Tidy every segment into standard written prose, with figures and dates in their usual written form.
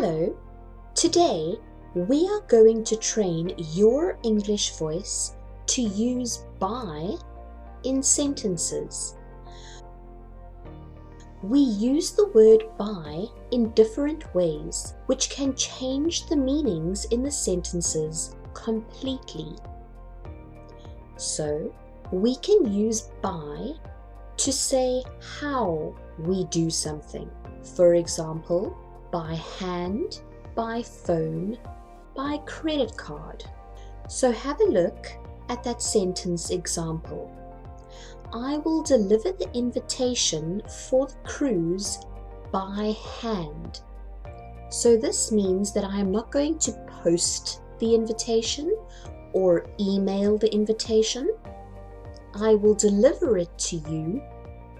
Hello, today we are going to train your English voice to use by in sentences. We use the word by in different ways, which can change the meanings in the sentences completely. So, we can use by to say how we do something. For example, by hand, by phone, by credit card. So have a look at that sentence example. I will deliver the invitation for the cruise by hand. So this means that I am not going to post the invitation or email the invitation. I will deliver it to you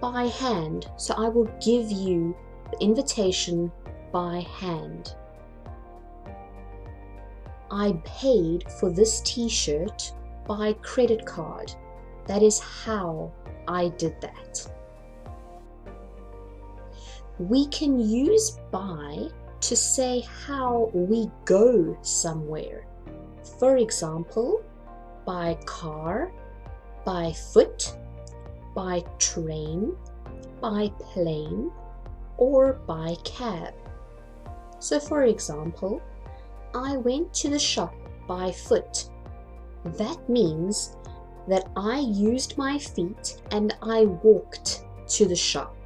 by hand. So I will give you the invitation by hand. I paid for this t-shirt by credit card. That is how I did that. We can use by to say how we go somewhere. For example, by car, by foot, by train, by plane, or by cab. So for example, I went to the shop by foot. That means that I used my feet and I walked to the shop.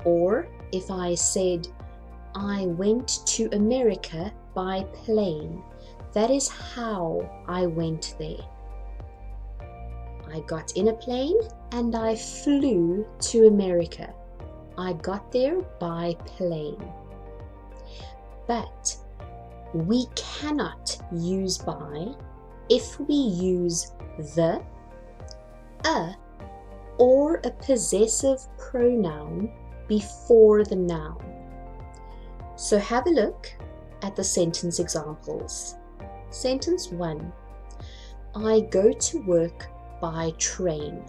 Or if I said, I went to America by plane, that is how I went there. I got in a plane and I flew to America. I got there by plane. But we cannot use by if we use the, a, or a possessive pronoun before the noun. So have a look at the sentence examples. Sentence 1. I go to work by train.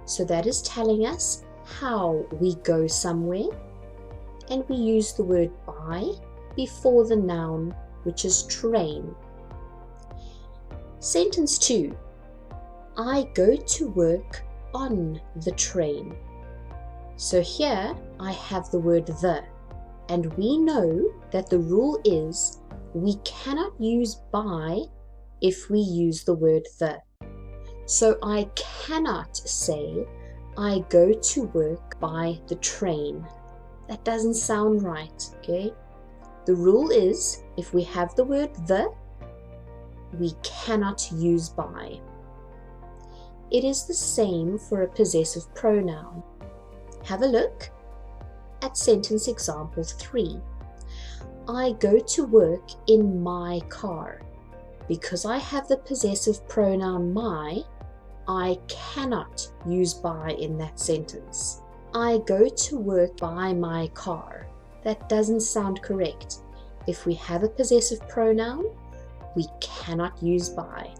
So that is telling us how we go somewhere, and we use the word by before the noun, which is train. Sentence 2. I go to work on the train. So here I have the word the, and we know that the rule is we cannot use by if we use the word the. So I cannot say I go to work by the train. That doesn't sound right, okay? The rule is, if we have the word the, we cannot use by. It is the same for a possessive pronoun. Have a look at sentence example 3. I go to work in my car. Because I have the possessive pronoun my, I cannot use by in that sentence. I go to work by my car. That doesn't sound correct. If we have a possessive pronoun, we cannot use by.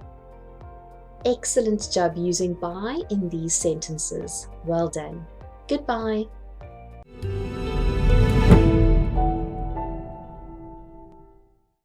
Excellent job using by in these sentences. Well done. Goodbye.